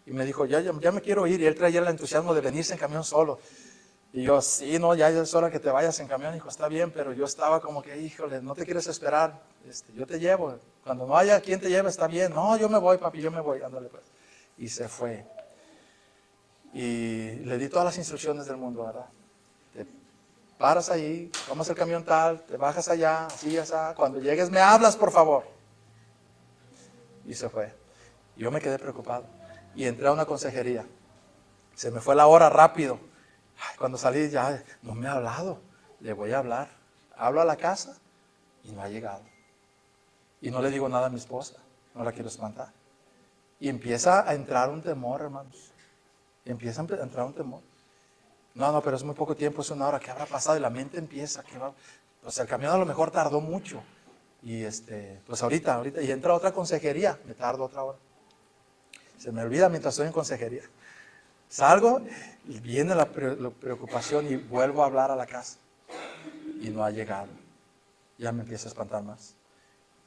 Y me dijo, ya me quiero ir. Y él traía el entusiasmo de venirse en camión solo. Y yo, sí, no, ya es hora que te vayas en camión. Dijo, está bien, pero yo estaba como que, híjole, no te quieres esperar. Yo te llevo. Cuando no haya quien te lleve, está bien. No, yo me voy, papi, yo me voy. Ándale, pues. Y se fue. Y le di todas las instrucciones del mundo, ¿verdad? Te paras ahí, tomas el camión tal, te bajas allá, así, así. Cuando llegues me hablas, por favor. Y se fue. Yo me quedé preocupado. Y entré a una consejería. Se me fue la hora rápido. Ay, cuando salí ya, no me ha hablado. Le voy a hablar. Hablo a la casa y no ha llegado. Y no le digo nada a mi esposa. No la quiero espantar. Y empieza a entrar un temor, hermanos. Empieza a entrar un temor. No, pero es muy poco tiempo, es una hora. ¿Qué habrá pasado? Y la mente empieza. Pues el camión a lo mejor tardó mucho. Y pues ahorita, y entra otra consejería, me tardo otra hora. Se me olvida mientras estoy en consejería. Salgo y viene la preocupación y vuelvo a hablar a la casa. Y no ha llegado. Ya me empiezo a espantar más.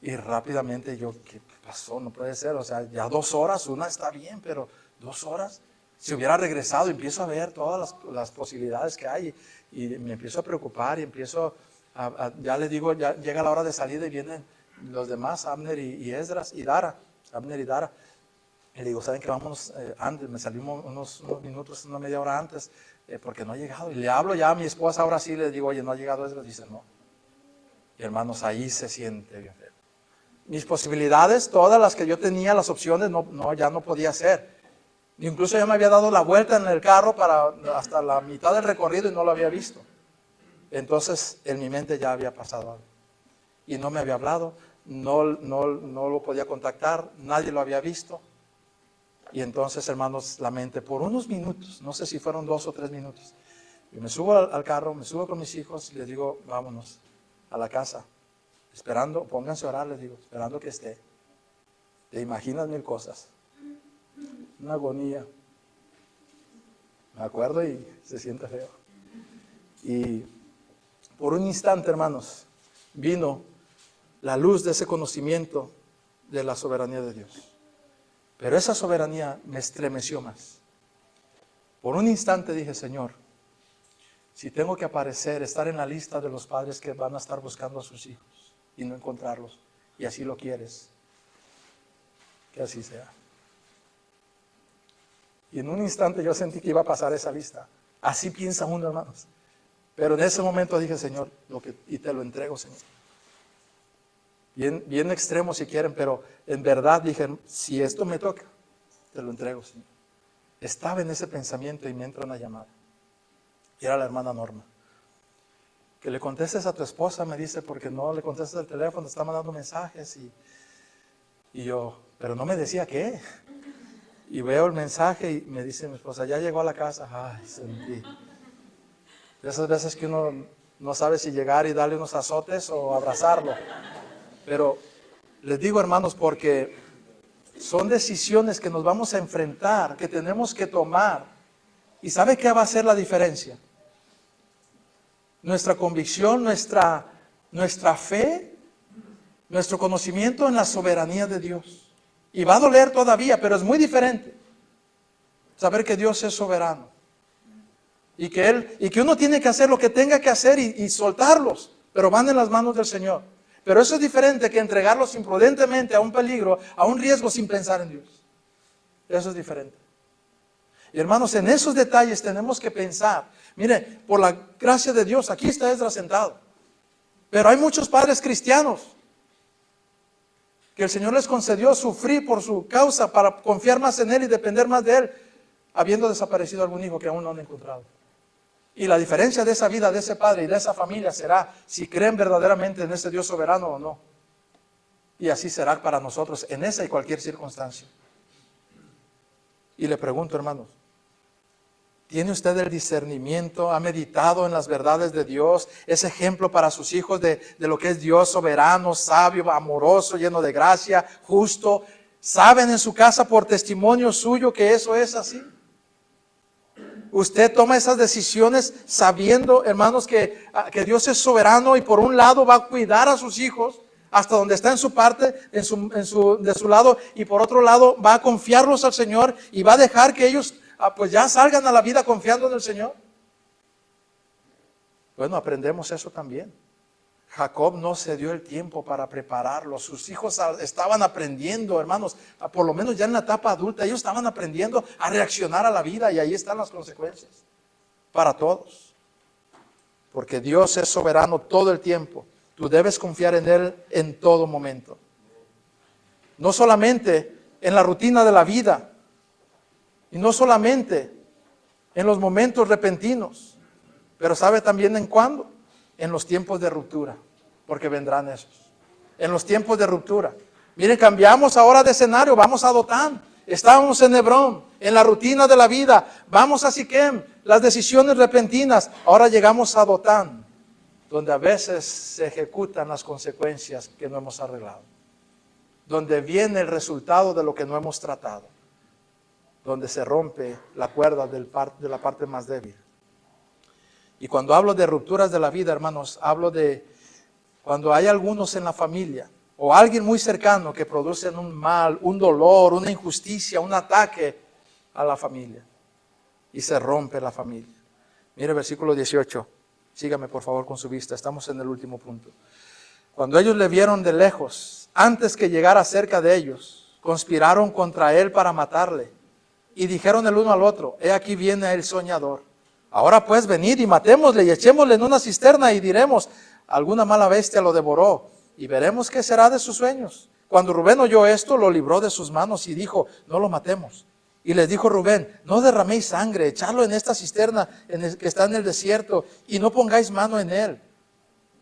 Y rápidamente yo, ¿qué pasó? No puede ser. O sea, ya 2 horas, una está bien, pero 2 horas. Si hubiera regresado, empiezo a ver todas las posibilidades que hay. Y me empiezo a preocupar y empiezo ya le digo, ya llega la hora de salida y vienen los demás, Abner y Esdras y Dara. Abner y Dara. Y le digo, ¿saben qué? Vámonos antes. Me salimos unos minutos, una media hora antes, porque no ha llegado. Y le hablo ya a mi esposa, ahora sí le digo, oye, no ha llegado Esdras. Dice, no. Y hermanos, ahí se siente bien feo. Mis posibilidades, todas las que yo tenía, las opciones, ya no podía hacer. Incluso ya me había dado la vuelta en el carro hasta la mitad del recorrido y no lo había visto. Entonces en mi mente ya había pasado algo. Y no me había hablado, no lo podía contactar, nadie lo había visto. Y entonces, hermanos, la mente por unos minutos, no sé si fueron 2 o 3 minutos, yo me subo al carro, me subo con mis hijos y les digo, vámonos a la casa. Esperando, pónganse a orar, les digo, esperando que esté. Te imaginas 1000 cosas. Una agonía. Me acuerdo y se siente feo. Y por un instante, hermanos, vino la luz de ese conocimiento de la soberanía de Dios. Pero esa soberanía me estremeció más. Por un instante dije, Señor, si tengo que aparecer, estar en la lista de los padres que van a estar buscando a sus hijos y no encontrarlos, y así lo quieres, que así sea. Y en un instante yo sentí que iba a pasar esa lista. Así piensa uno, hermanos. Pero en ese momento dije, Señor, y te lo entrego, Señor. Bien extremo si quieren, pero en verdad dije, si esto me toca, te lo entrego, Señor. Estaba en ese pensamiento y me entra una llamada. Y era la hermana Norma. Que le contestes a tu esposa, me dice, porque no le contestas el teléfono, te está mandando mensajes. Y yo, pero no me decía qué. Y veo el mensaje y me dice mi esposa, ya llegó a la casa. Ay, sentí. De esas veces que uno no sabe si llegar y darle unos azotes o abrazarlo. Pero les digo, hermanos, porque son decisiones que nos vamos a enfrentar, que tenemos que tomar. ¿Y sabe qué va a hacer la diferencia? Nuestra convicción, nuestra fe nuestro conocimiento en la soberanía de Dios. Y va a doler todavía, pero es muy diferente saber que Dios es soberano. Y que uno tiene que hacer lo que tenga que hacer y soltarlos, pero van en las manos del Señor. Pero eso es diferente que entregarlos imprudentemente a un peligro, a un riesgo sin pensar en Dios. Eso es diferente. Y hermanos, en esos detalles tenemos que pensar. Mire, por la gracia de Dios, aquí está Esdras sentado. Pero hay muchos padres cristianos que el Señor les concedió sufrir por su causa para confiar más en Él y depender más de Él, habiendo desaparecido algún hijo que aún no han encontrado. Y la diferencia de esa vida, de ese padre y de esa familia será si creen verdaderamente en ese Dios soberano o no. Y así será para nosotros en esa y cualquier circunstancia. Y le pregunto, hermanos, ¿tiene usted el discernimiento? ¿Ha meditado en las verdades de Dios? ¿Es ejemplo para sus hijos de lo que es Dios soberano, sabio, amoroso, lleno de gracia, justo? ¿Saben en su casa por testimonio suyo que eso es así? Usted toma esas decisiones sabiendo, hermanos, que Dios es soberano y por un lado va a cuidar a sus hijos hasta donde está en su parte, de su lado, y por otro lado va a confiarlos al Señor y va a dejar que ellos pues ya salgan a la vida confiando en el Señor. Bueno, aprendemos eso también. Jacob no se dio el tiempo para prepararlo. Sus hijos estaban aprendiendo, hermanos, por lo menos ya en la etapa adulta, ellos estaban aprendiendo a reaccionar a la vida y ahí están las consecuencias para todos. Porque Dios es soberano todo el tiempo. Tú debes confiar en Él en todo momento. No solamente en la rutina de la vida y no solamente en los momentos repentinos, pero ¿sabe también en cuándo? En los tiempos de ruptura, porque vendrán esos. En los tiempos de ruptura. Miren, cambiamos ahora de escenario, vamos a Dotán. Estábamos en Hebrón, en la rutina de la vida. Vamos a Siquem, las decisiones repentinas. Ahora llegamos a Dotán, donde a veces se ejecutan las consecuencias que no hemos arreglado. Donde viene el resultado de lo que no hemos tratado. Donde se rompe la cuerda de la parte más débil. Y cuando hablo de rupturas de la vida, hermanos, hablo de cuando hay algunos en la familia o alguien muy cercano que producen un mal, un dolor, una injusticia, un ataque a la familia y se rompe la familia. Mire versículo 18, sígame por favor con su vista, estamos en el último punto. Cuando ellos le vieron de lejos, antes que llegara cerca de ellos, conspiraron contra él para matarle y dijeron el uno al otro, he aquí viene el soñador. Ahora pues venid y matémosle y echémosle en una cisterna y diremos, alguna mala bestia lo devoró y veremos qué será de sus sueños. Cuando Rubén oyó esto, lo libró de sus manos y dijo, no lo matemos. Y les dijo Rubén, no derraméis sangre, echadlo en esta cisterna que está en el desierto y no pongáis mano en él,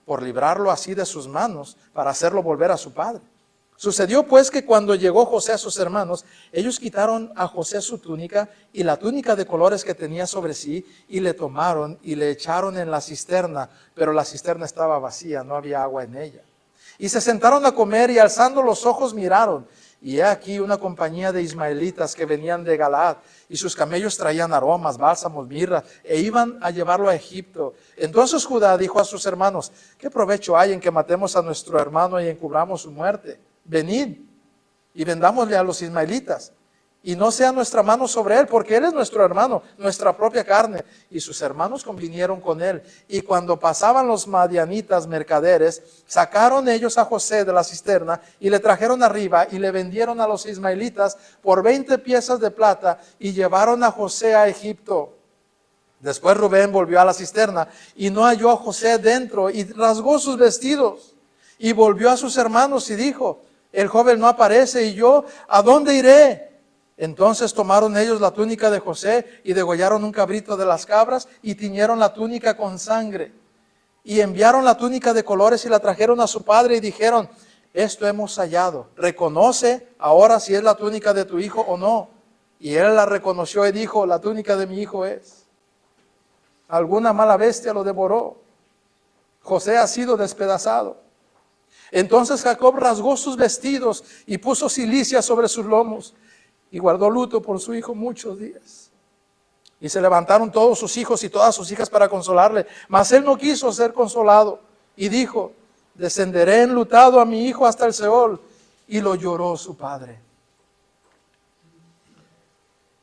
por librarlo así de sus manos, para hacerlo volver a su padre. Sucedió pues que cuando llegó José a sus hermanos, ellos quitaron a José su túnica y la túnica de colores que tenía sobre sí, y le tomaron y le echaron en la cisterna, pero la cisterna estaba vacía, no había agua en ella. Y se sentaron a comer y alzando los ojos miraron, y he aquí una compañía de ismaelitas que venían de Galaad, y sus camellos traían aromas, bálsamos, mirra, e iban a llevarlo a Egipto. Entonces Judá dijo a sus hermanos, ¿qué provecho hay en que matemos a nuestro hermano y encubramos su muerte? Venid y vendámosle a los ismaelitas y no sea nuestra mano sobre él, porque él es nuestro hermano, nuestra propia carne. Y sus hermanos convinieron con él. Y cuando pasaban los madianitas mercaderes, sacaron ellos a José de la cisterna y le trajeron arriba y le vendieron a los ismaelitas por 20 piezas de plata y llevaron a José a Egipto. Después Rubén volvió a la cisterna y no halló a José dentro y rasgó sus vestidos y volvió a sus hermanos y dijo, el joven no aparece y yo, ¿a dónde iré? Entonces tomaron ellos la túnica de José y degollaron un cabrito de las cabras y tiñeron la túnica con sangre. Y enviaron la túnica de colores y la trajeron a su padre y dijeron, esto hemos hallado. Reconoce ahora si es la túnica de tu hijo o no. Y él la reconoció y dijo, la túnica de mi hijo es. Alguna mala bestia lo devoró. José ha sido despedazado. Entonces Jacob rasgó sus vestidos y puso cilicia sobre sus lomos y guardó luto por su hijo muchos días. Y se levantaron todos sus hijos y todas sus hijas para consolarle, mas él no quiso ser consolado y dijo, descenderé enlutado a mi hijo hasta el Seol. Y lo lloró su padre.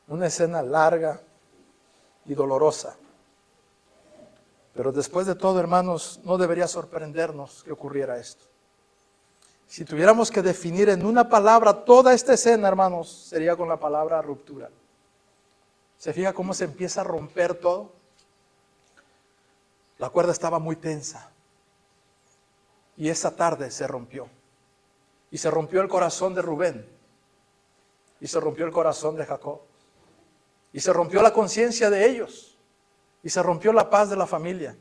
Una escena larga y dolorosa. Pero después de todo, hermanos, no debería sorprendernos que ocurriera esto. Si tuviéramos que definir en una palabra toda esta escena, hermanos, sería con la palabra ruptura. ¿Se fija cómo se empieza a romper todo? La cuerda estaba muy tensa. Y esa tarde se rompió. Y se rompió el corazón de Rubén. Y se rompió el corazón de Jacob. Y se rompió la conciencia de ellos. Y se rompió la paz de la familia.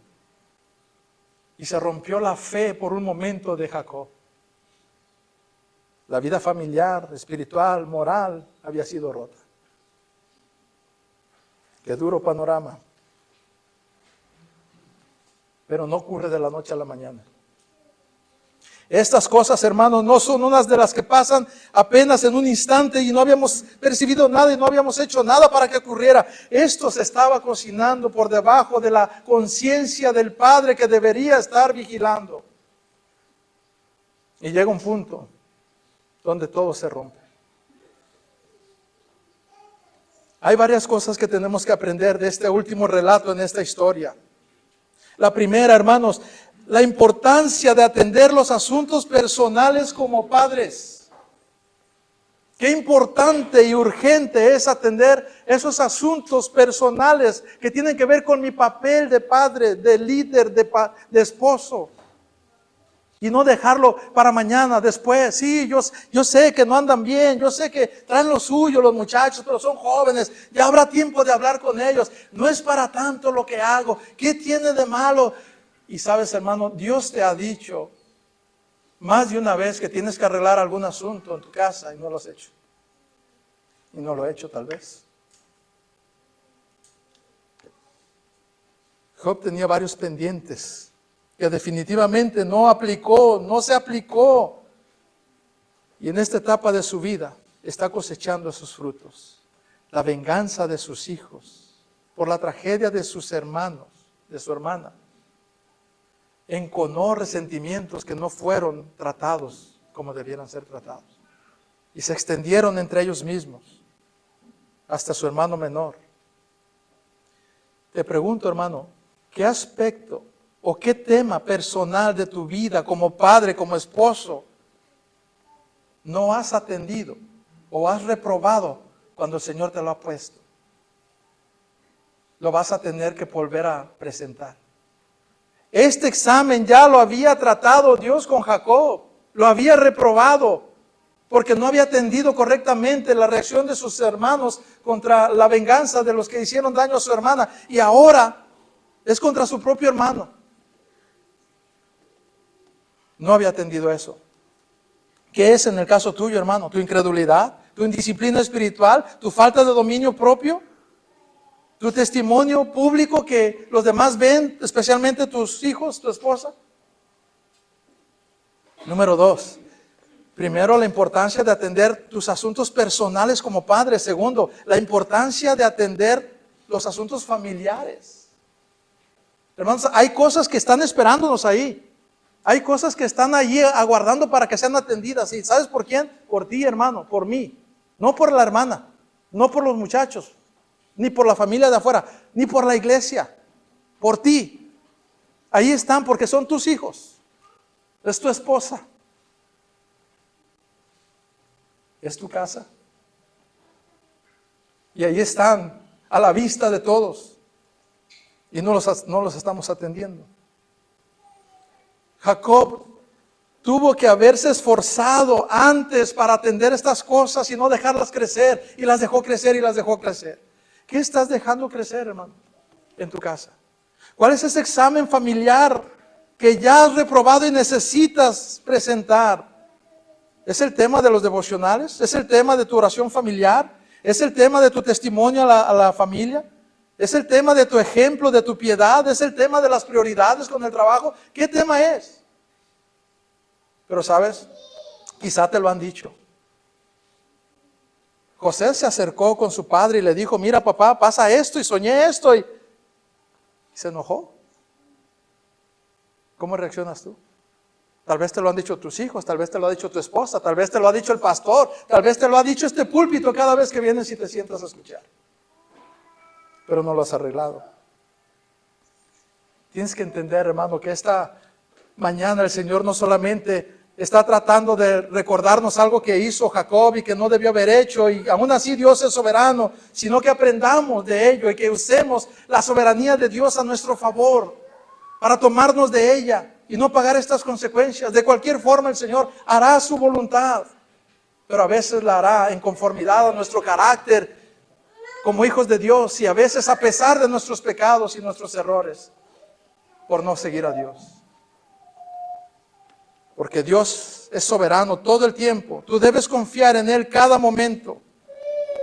Y se rompió la fe por un momento de Jacob. La vida familiar, espiritual, moral, había sido rota. Qué duro panorama. Pero no ocurre de la noche a la mañana. Estas cosas, hermanos, no son unas de las que pasan apenas en un instante y no habíamos percibido nada y no habíamos hecho nada para que ocurriera. Esto se estaba cocinando por debajo de la conciencia del Padre que debería estar vigilando. Y llega un punto donde todo se rompe. Hay varias cosas que tenemos que aprender de este último relato en esta historia. La primera, hermanos, la importancia de atender los asuntos personales como padres. Qué importante y urgente es atender esos asuntos personales que tienen que ver con mi papel de padre, de líder, de esposo. Y no dejarlo para mañana, después. Sí, yo sé que no andan bien, yo sé que traen lo suyo los muchachos, pero son jóvenes, ya habrá tiempo de hablar con ellos. No es para tanto lo que hago. ¿Qué tiene de malo? Y sabes, hermano, Dios te ha dicho más de una vez que tienes que arreglar algún asunto en tu casa y no lo has hecho. Y no lo he hecho tal vez. Job tenía varios pendientes que definitivamente no se aplicó. Y en esta etapa de su vida está cosechando sus frutos. La venganza de sus hijos por la tragedia de sus hermanos, de su hermana. Enconó resentimientos que no fueron tratados como debieran ser tratados. Y se extendieron entre ellos mismos, hasta su hermano menor. Te pregunto, hermano, ¿qué aspecto o qué tema personal de tu vida como padre, como esposo, no has atendido o has reprobado cuando el Señor te lo ha puesto? Lo vas a tener que volver a presentar. Este examen ya lo había tratado Dios con Jacob, lo había reprobado, porque no había atendido correctamente la reacción de sus hermanos contra la venganza de los que hicieron daño a su hermana, y ahora es contra su propio hermano. No había atendido eso. ¿Qué es en el caso tuyo, hermano? ¿Tu incredulidad? ¿Tu indisciplina espiritual? ¿Tu falta de dominio propio? ¿Tu testimonio público que los demás ven, especialmente tus hijos, tu esposa? Número 2. Primero, la importancia de atender tus asuntos personales como padre. Segundo, la importancia de atender los asuntos familiares. Hermanos, hay cosas que están esperándonos ahí. Hay cosas que están allí aguardando para que sean atendidas. ¿Y sabes por quién? Por ti, hermano, por mí. No por la hermana, no por los muchachos, ni por la familia de afuera, ni por la iglesia. Por ti. Ahí están porque son tus hijos. Es tu esposa. Es tu casa. Y ahí están, a la vista de todos. Y no los estamos atendiendo. Jacob tuvo que haberse esforzado antes para atender estas cosas y no dejarlas crecer. Y las dejó crecer y las dejó crecer. ¿Qué estás dejando crecer, hermano, en tu casa? ¿Cuál es ese examen familiar que ya has reprobado y necesitas presentar? ¿Es el tema de los devocionales? ¿Es el tema de tu oración familiar? ¿Es el tema de tu testimonio a la familia? ¿Es el tema de tu ejemplo, de tu piedad? ¿Es el tema de las prioridades con el trabajo? ¿Qué tema es? Pero sabes, quizá te lo han dicho. José se acercó con su padre y le dijo, mira papá, pasa esto y soñé esto. Y se enojó. ¿Cómo reaccionas tú? Tal vez te lo han dicho tus hijos, tal vez te lo ha dicho tu esposa, tal vez te lo ha dicho el pastor, tal vez te lo ha dicho este púlpito cada vez que vienes y te sientas a escuchar. Pero no lo has arreglado. Tienes que entender, hermano, que esta mañana el Señor no solamente está tratando de recordarnos algo que hizo Jacob y que no debió haber hecho, y aún así Dios es soberano, sino que aprendamos de ello y que usemos la soberanía de Dios a nuestro favor para tomarnos de ella y no pagar estas consecuencias. De cualquier forma el Señor hará su voluntad, pero a veces la hará en conformidad a nuestro carácter como hijos de Dios, y a veces a pesar de nuestros pecados y nuestros errores, por no seguir a Dios. Porque Dios es soberano todo el tiempo. Tú debes confiar en Él cada momento.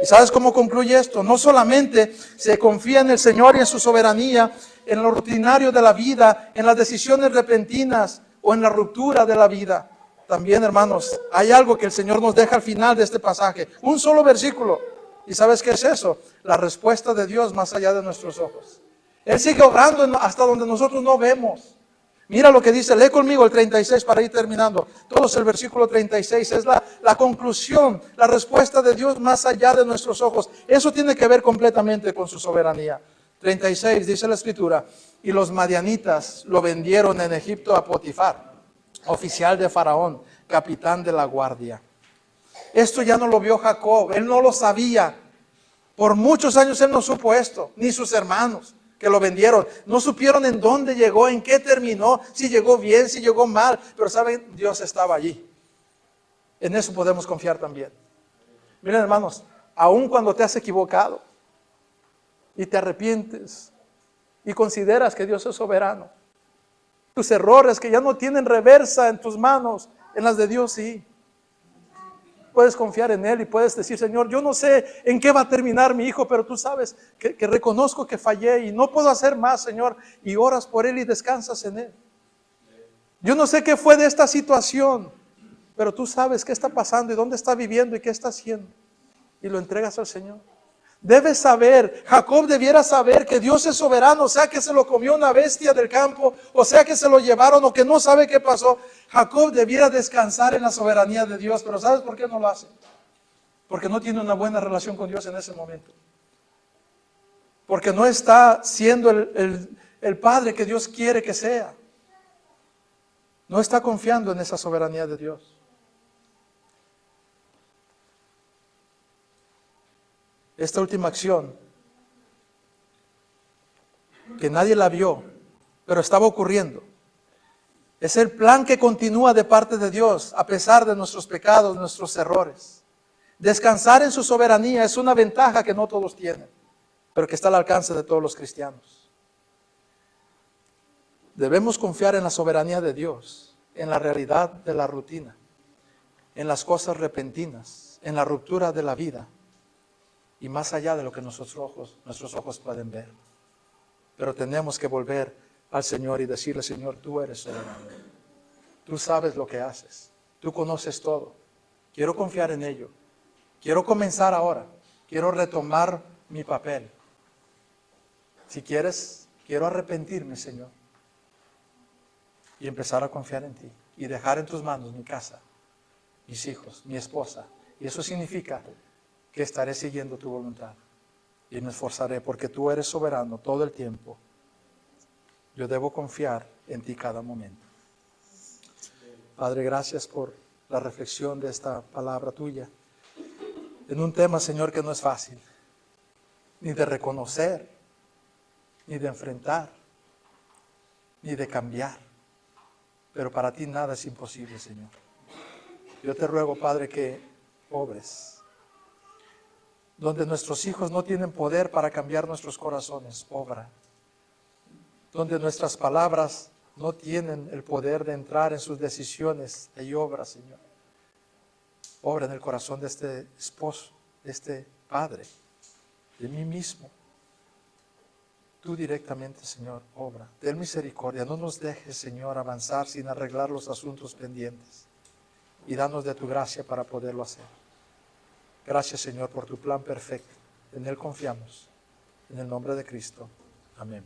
¿Y sabes cómo concluye esto? No solamente se confía en el Señor y en su soberanía, en lo rutinario de la vida, en las decisiones repentinas o en la ruptura de la vida. También, hermanos, hay algo que el Señor nos deja al final de este pasaje. Un solo versículo. ¿Y sabes qué es eso? La respuesta de Dios más allá de nuestros ojos. Él sigue obrando hasta donde nosotros no vemos. Mira lo que dice, lee conmigo el 36 para ir terminando. Todos el versículo 36 es la conclusión, la respuesta de Dios más allá de nuestros ojos. Eso tiene que ver completamente con su soberanía. 36 dice la Escritura, y los madianitas lo vendieron en Egipto a Potifar, oficial de Faraón, capitán de la guardia. Esto ya no lo vio Jacob, él no lo sabía. Por muchos años él no supo esto, ni sus hermanos que lo vendieron. No supieron en dónde llegó, en qué terminó, si llegó bien, si llegó mal. Pero saben, Dios estaba allí. En eso podemos confiar también. Miren, hermanos, aun cuando te has equivocado y te arrepientes y consideras que Dios es soberano, tus errores que ya no tienen reversa en tus manos, en las de Dios sí. Puedes confiar en Él y puedes decir, Señor, yo no sé en qué va a terminar mi hijo, pero tú sabes que reconozco que fallé y no puedo hacer más, Señor, y oras por él y descansas en Él. Yo no sé qué fue de esta situación, pero tú sabes qué está pasando y dónde está viviendo y qué está haciendo, y lo entregas al Señor. Debes saber, Jacob debiera saber que Dios es soberano, o sea que se lo comió una bestia del campo, o sea que se lo llevaron, o que no sabe qué pasó. Jacob debiera descansar en la soberanía de Dios, pero ¿sabes por qué no lo hace? Porque no tiene una buena relación con Dios en ese momento. Porque no está siendo el padre que Dios quiere que sea. No está confiando en esa soberanía de Dios. Esta última acción, que nadie la vio, pero estaba ocurriendo, es el plan que continúa de parte de Dios a pesar de nuestros pecados, nuestros errores. Descansar en su soberanía es una ventaja que no todos tienen, pero que está al alcance de todos los cristianos. Debemos confiar en la soberanía de Dios, en la realidad de la rutina, en las cosas repentinas, en la ruptura de la vida, y más allá de lo que nuestros ojos pueden ver. Pero tenemos que volver al Señor y decirle, Señor, tú eres soberano. Tú sabes lo que haces. Tú conoces todo. Quiero confiar en ello. Quiero comenzar ahora. Quiero retomar mi papel. Si quieres, quiero arrepentirme, Señor. Y empezar a confiar en ti. Y dejar en tus manos mi casa, mis hijos, mi esposa. Y eso significa que estaré siguiendo tu voluntad y me esforzaré porque tú eres soberano todo el tiempo. Yo debo confiar en ti cada momento. Padre, gracias por la reflexión de esta palabra tuya en un tema, Señor, que no es fácil ni de reconocer, ni de enfrentar, ni de cambiar, pero para ti nada es imposible, Señor. Yo te ruego, Padre, que obres donde nuestros hijos no tienen poder para cambiar nuestros corazones, obra. Donde nuestras palabras no tienen el poder de entrar en sus decisiones, y obra, Señor. Obra en el corazón de este esposo, de este padre, de mí mismo. Tú directamente, Señor, obra. Ten misericordia. No nos dejes, Señor, avanzar sin arreglar los asuntos pendientes. Y danos de tu gracia para poderlo hacer. Gracias, Señor, por tu plan perfecto. En Él confiamos. En el nombre de Cristo. Amén.